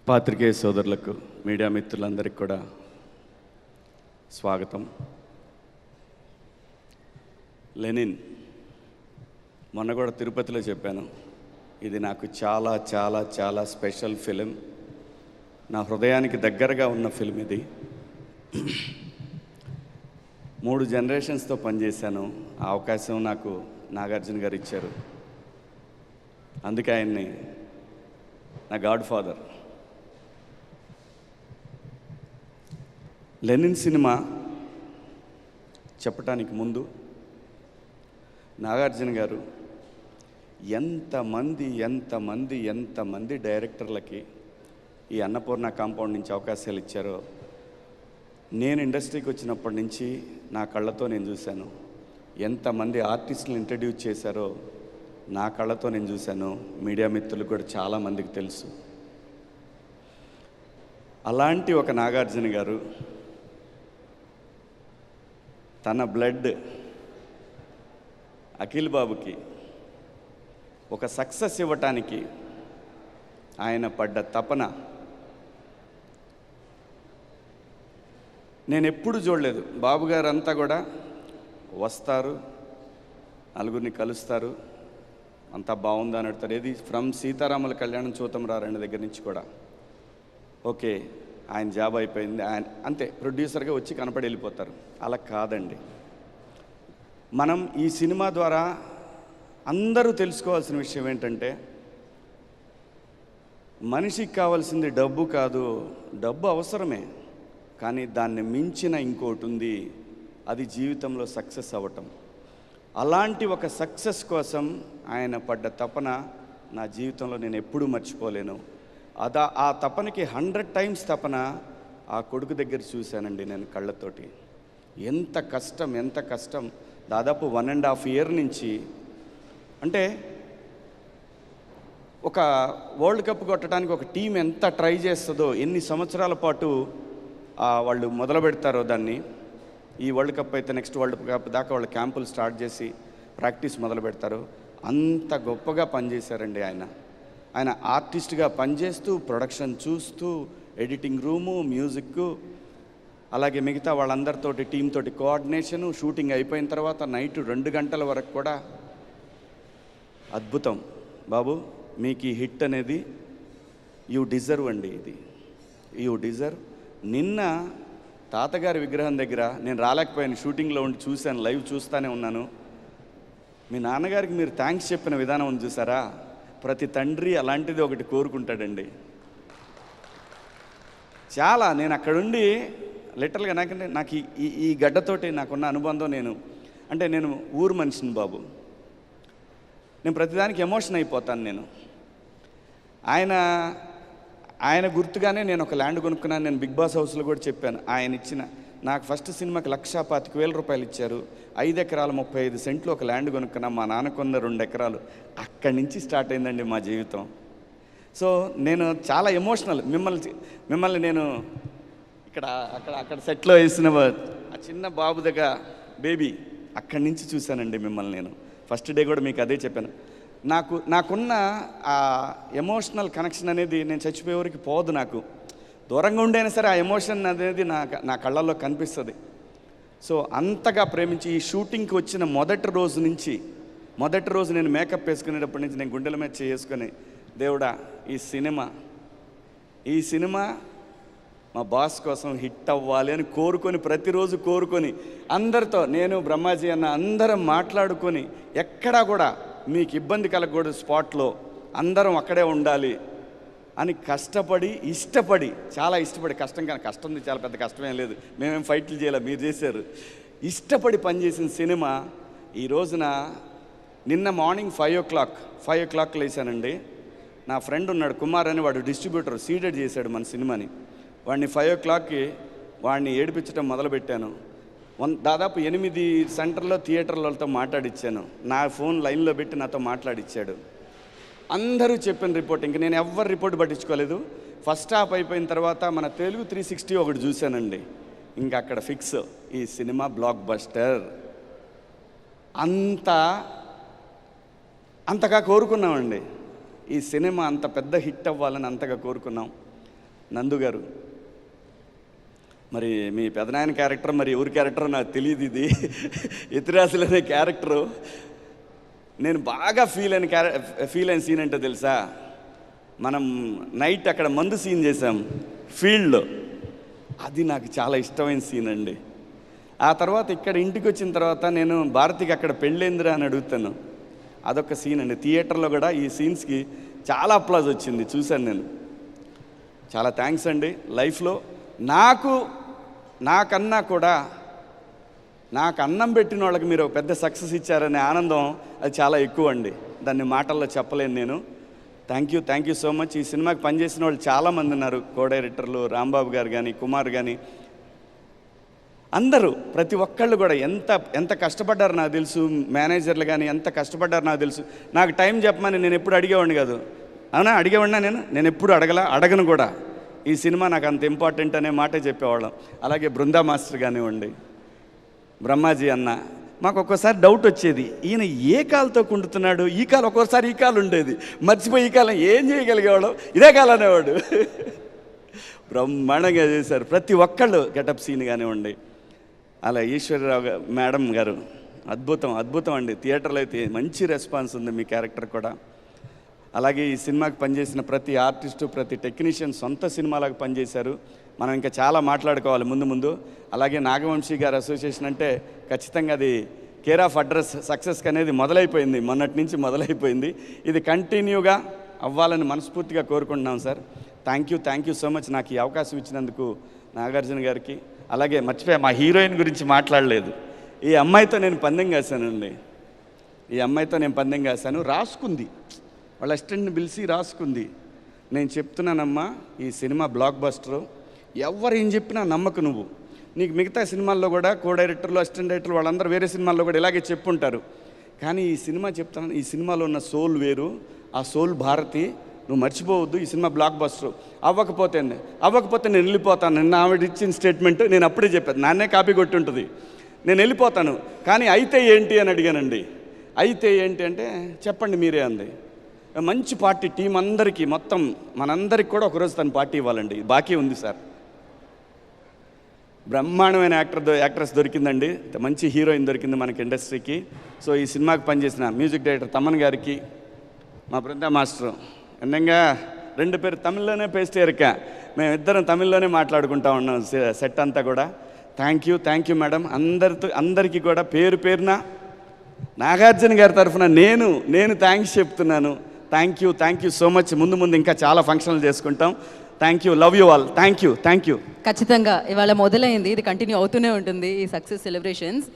పాత్రికేయ సోదరులకు, మీడియా మిత్రులందరికీ కూడా స్వాగతం. లెనిన్ మొన్న కూడా తిరుపతిలో చెప్పాను, ఇది నాకు చాలా చాలా చాలా స్పెషల్ ఫిలిం. నా హృదయానికి దగ్గరగా ఉన్న ఫిలిం ఇది. 3 జనరేషన్స్తో పనిచేశాను. ఆ అవకాశం నాకు నాగార్జున గారు ఇచ్చారు. అందుకే ఆయన్ని నా గాడ్ ఫాదర్. లెనిన్ సినిమా చెప్పటానికి ముందు నాగార్జున గారు ఎంతమంది డైరెక్టర్లకి ఈ అన్నపూర్ణ కాంపౌండ్ నుంచి అవకాశాలు ఇచ్చారో నేను ఇండస్ట్రీకి వచ్చినప్పటి నుంచి నా కళ్ళతో నేను చూశాను. ఎంతమంది ఆర్టిస్టులు ఇంట్రడ్యూస్ చేశారో నా కళ్ళతో నేను చూశాను. మీడియా మిత్రులు కూడా చాలామందికి తెలుసు. అలాంటి ఒక నాగార్జున గారు తన బ్లడ్ అఖిల్ బాబుకి ఒక సక్సెస్ ఇవ్వటానికి ఆయన పడ్డ తపన నేను ఎప్పుడు చూడలేదు. బాబు గారు అంతా కూడా వస్తారు, నలుగురిని కలుస్తారు, అంతా బాగుందా అని అడుగుతారు. ఏది ఫ్రమ్ సీతారాముల కళ్యాణం చూతం రారండి దగ్గర నుంచి కూడా ఓకే ఆయన జాబ్ అయిపోయింది, ఆయన అంతే ప్రొడ్యూసర్గా వచ్చి కనపడి వెళ్ళిపోతారు. అలా కాదండి. మనం ఈ సినిమా ద్వారా అందరూ తెలుసుకోవాల్సిన విషయం ఏంటంటే, మనిషికి కావాల్సింది డబ్బు కాదు. డబ్బు అవసరమే, కానీ దాన్ని మించిన ఇంకోటి ఉంది, అది జీవితంలో సక్సెస్ అవ్వటం. అలాంటి ఒక సక్సెస్ కోసం ఆయన పడ్డ తపన నా జీవితంలో నేను ఎప్పుడూ మర్చిపోలేను. ఆ తపనకి 100 టైమ్స్ తపన ఆ కొడుకు దగ్గర చూశానండి నేను కళ్ళతోటి. ఎంత కష్టం. దాదాపు 1.5 year నుంచి, అంటే ఒక వరల్డ్ కప్ కొట్టడానికి ఒక టీం ఎంత ట్రై చేస్తుందో, ఎన్ని సంవత్సరాల పాటు వాళ్ళు మొదలు పెడతారో దాన్ని. ఈ వరల్డ్ కప్ అయితే నెక్స్ట్ వరల్డ్ కప్ దాకా వాళ్ళు క్యాంపులు స్టార్ట్ చేసి ప్రాక్టీస్ మొదలు పెడతారు. అంత గొప్పగా పనిచేశారండి ఆయన ఆర్టిస్ట్గా పనిచేస్తూ, ప్రొడక్షన్ చూస్తూ, ఎడిటింగ్ రూము, మ్యూజిక్, అలాగే మిగతా వాళ్ళందరితోటి టీంతోటి కోఆర్డినేషను, షూటింగ్ అయిపోయిన తర్వాత నైట్ 2 గంటల వరకు కూడా. అద్భుతం బాబు, మీకు ఈ హిట్ అనేది యూ డిజర్వ్ అండి. ఇది యూ డిజర్వ్. నిన్న తాతగారి విగ్రహం దగ్గర నేను రాలేకపోయాను, షూటింగ్లో ఉండి చూశాను, లైవ్ చూస్తూనే ఉన్నాను. మీ నాన్నగారికి మీరు థ్యాంక్స్ చెప్పిన విధానం ఉంది చూసారా, ప్రతి తండ్రి అలాంటిది ఒకటి కోరుకుంటాడండి. చాలా నేను అక్కడుండి లిటరల్గా నాకు ఈ గడ్డతోటి నాకున్న అనుబంధం, నేను ఊరు మనిషిని బాబు. నేను ప్రతిదానికి ఎమోషన్ అయిపోతాను. నేను ఆయన గుర్తుగానే నేను ఒక ల్యాండ్ కొనుక్కున్నాను. నేను బిగ్ బాస్ హౌస్లో కూడా చెప్పాను. ఆయన ఇచ్చిన నాకు ఫస్ట్ సినిమాకి 1,25,000 రూపాయలు ఇచ్చారు. 5 ఎకరాలు 35 సెంట్లు ఒక ల్యాండ్ కొనుక్కున్నా. మా నాన్న కొన్న 2 ఎకరాలు. అక్కడి నుంచి స్టార్ట్ అయిందండి మా జీవితం. సో నేను చాలా ఎమోషనల్. మిమ్మల్ని నేను అక్కడ సెట్లో వేసిన ఆ చిన్న బాబు దగ్గర బేబీ, అక్కడి నుంచి చూశానండి మిమ్మల్ని. నేను ఫస్ట్ డే కూడా మీకు అదే చెప్పాను. నాకున్న ఆ ఎమోషనల్ కనెక్షన్ అనేది నేను చచ్చిపోయేవరకు పోదు. నాకు దూరంగా ఉండైనా సరే ఆ ఎమోషన్ అనేది నా కళ్ళల్లో కనిపిస్తుంది. సో అంతగా ప్రేమించి ఈ షూటింగ్కి వచ్చిన మొదటి రోజు నేను మేకప్ వేసుకునేటప్పటి నుంచి నేను గుండెల మీద చేసుకొని, దేవుడా ఈ సినిమా మా బాస్ కోసం హిట్ అవ్వాలి అని ప్రతిరోజు కోరుకొని అందరితో, నేను బ్రహ్మాజీ అన్న అందరం మాట్లాడుకొని, ఎక్కడా కూడా మీకు ఇబ్బంది కలగకూడదు, స్పాట్లో అందరం అక్కడే ఉండాలి అని చాలా ఇష్టపడి కష్టం చాలా పెద్ద కష్టమేం లేదు, మేమేం ఫైట్లు చేయాలి, మీరు చేశారు. ఇష్టపడి పనిచేసిన సినిమా ఈ రోజున నిన్న మార్నింగ్ 5 o'clock లేచానండి. నా ఫ్రెండ్ ఉన్నాడు కుమార్ అని, వాడు డిస్ట్రిబ్యూటర్, సీడెడ్ చేశాడు మన సినిమాని. వాడిని 5 o'clockకి వాడిని ఏడిపించడం మొదలుపెట్టాను. దాదాపు 8 సెంటర్లో థియేటర్లతో మాట్లాడిచ్చాను. నా ఫోన్ లైన్లో పెట్టి నాతో మాట్లాడిచ్చాడు. అందరూ చెప్పిన రిపోర్ట్, ఇంక నేను ఎవ్వరు రిపోర్ట్ పట్టించుకోలేదు. ఫస్ట్ హాఫ్ అయిపోయిన తర్వాత మన తెలుగు 360 ఒకటి చూశానండి. ఇంకా అక్కడ ఫిక్స్, ఈ సినిమా బ్లాక్ బస్టర్. అంతగా కోరుకున్నామండి. ఈ సినిమా అంత పెద్ద హిట్ అవ్వాలని అంతగా కోరుకున్నాం. నందు గారు. మరి మీ పెదనాయన క్యారెక్టర్ మరి ఎవరి క్యారెక్టర్ నాకు తెలియదు. ఇది ఇతిరాసులు అనే క్యారెక్టరు నేను బాగా ఫీల్ అయిన సీన్ అంటే తెలుసా, మనం నైట్ అక్కడ మందు సీన్ చేసాం ఫీల్డ్లో. అది నాకు చాలా ఇష్టమైన సీన్ అండి. ఆ తర్వాత ఇక్కడ ఇంటికి వచ్చిన తర్వాత నేను భారతికి అక్కడ పెళ్ళేందిరా అని అడుగుతాను. అదొక సీన్ అండి. థియేటర్లో కూడా ఈ సీన్స్కి చాలా అప్లాజ్ వచ్చింది, చూశాను నేను. చాలా థ్యాంక్స్ అండి. లైఫ్లో నాకన్నా కూడా నాకు అన్నం పెట్టిన వాళ్ళకి మీరు ఒక పెద్ద సక్సెస్ ఇచ్చారనే ఆనందం అది చాలా ఎక్కువ అండి. దాన్ని మాటల్లో చెప్పలేను నేను. Thank you so much. ఈ సినిమాకి పనిచేసిన వాళ్ళు చాలామంది ఉన్నారు, కో డైరెక్టర్లు రాంబాబు గారు కానీ, కుమార్ కానీ, అందరూ ప్రతి ఒక్కళ్ళు కూడా ఎంత కష్టపడ్డారు నాకు తెలుసు. మేనేజర్లు కానీ ఎంత కష్టపడ్డారు నాకు తెలుసు. నాకు టైం చెప్పమని నేను ఎప్పుడు అడిగేవాడిని కాదు. అవునా, అడిగేవాడినా? నేను ఎప్పుడు అడగను కూడా. ఈ సినిమా నాకు అంత ఇంపార్టెంట్ అనే మాటే చెప్పేవాళ్ళం. అలాగే బృందా మాస్టర్ కానివ్వండి, బ్రహ్మాజీ అన్న, మాకు ఒక్కోసారి డౌట్ వచ్చేది, ఈయన ఏ కాలుతో కుంటున్నాడు, ఈ కాలు ఒక్కోసారి ఈ కాలు ఉండేది, మర్చిపోయి ఈ కాలం ఏం చేయగలిగేవాడు, ఇదే కాలు అనేవాడు. బ్రహ్మాండంగా చేశారు ప్రతి ఒక్కళ్ళు. గెటప్ సీన్ కానివ్వండి. అలా ఈశ్వరరావు మేడం గారు అద్భుతం అండి. థియేటర్లో అయితే మంచి రెస్పాన్స్ ఉంది మీ క్యారెక్టర్ కూడా. అలాగే ఈ సినిమాకి పనిచేసిన ప్రతి ఆర్టిస్టు, ప్రతి టెక్నీషియన్ సొంత సినిమాలకు పనిచేశారు. మనం ఇంకా చాలా మాట్లాడుకోవాలి ముందు. అలాగే నాగవంశీ గారి అసోసియేషన్ అంటే ఖచ్చితంగా అది కేర్ ఆఫ్ అడ్రస్ సక్సెస్కి అనేది మొదలైపోయింది, మొన్నటి నుంచి మొదలైపోయింది. ఇది కంటిన్యూగా అవ్వాలని మనస్ఫూర్తిగా కోరుకుంటున్నాం sir. Thank you so much నాకు ఈ అవకాశం ఇచ్చినందుకు నాగార్జున గారికి. అలాగే మర్చిపోయా, మా హీరోయిన్ గురించి మాట్లాడలేదు. ఈ అమ్మాయితో నేను పందెం కాశానండి. రాసుకుంది, వాళ్ళ అసిస్టెంట్ని పిలిచి రాసుకుంది. నేను చెప్తున్నానమ్మా, ఈ సినిమా బ్లాక్ బస్టరు, ఎవరు ఏం చెప్పినా నమ్మకు నువ్వు. నీకు మిగతా సినిమాల్లో కూడా కో డైరెక్టర్లు, అసిస్టెంట్ డైరెక్టర్లు వాళ్ళందరూ వేరే సినిమాల్లో కూడా ఇలాగే చెప్పుంటారు. కానీ ఈ సినిమా చెప్తాను, ఈ సినిమాలో ఉన్న సోల్ వేరు, ఆ సోల్ భారతి, నువ్వు మర్చిపోవద్దు. ఈ సినిమా బ్లాక్ బస్టరు. అవ్వకపోతే నేను వెళ్ళిపోతాను. నిన్న ఆవిడ ఇచ్చిన స్టేట్మెంట్ నేను అప్పుడే చెప్పాను, నాన్నే కాపీ కొట్టి ఉంటుంది, నేను వెళ్ళిపోతాను. కానీ అయితే ఏంటి అని అడిగానండి. అయితే ఏంటి అంటే చెప్పండి మీరే అంది. మంచి పార్టీ టీం అందరికీ, మొత్తం మనందరికి కూడా ఒకరోజు తను పార్టీ ఇవ్వాలండి, బాకీ ఉంది సార్. బ్రహ్మాండమైన యాక్ట్రెస్ దొరికిందండి, మంచి హీరోయిన్ దొరికింది మనకి ఇండస్ట్రీకి. సో ఈ సినిమాకి పనిచేసిన మ్యూజిక్ డైరెక్టర్ తమన్ గారికి, మా బృందా మాస్టరు, అందంగా 2 పేరు తమిళ్లోనే పేస్ట్ ఎరక, మేమిద్దరం తమిళ్లోనే మాట్లాడుకుంటా ఉన్నాం సెట్ అంతా కూడా. Thank you madam. అందరికీ కూడా పేరున నాగార్జున గారి తరఫున నేను థ్యాంక్స్ చెప్తున్నాను. Thank you so much. ముందు ఇంకా చాలా ఫంక్షన్లు చేసుకుంటాం. Thank you, love you all. Thank you. ఖచ్చితంగా ఇవాళ మొదలైంది, ఇది కంటిన్యూ అవుతూనే ఉంటుంది ఈ సక్సెస్ సెలబ్రేషన్స్.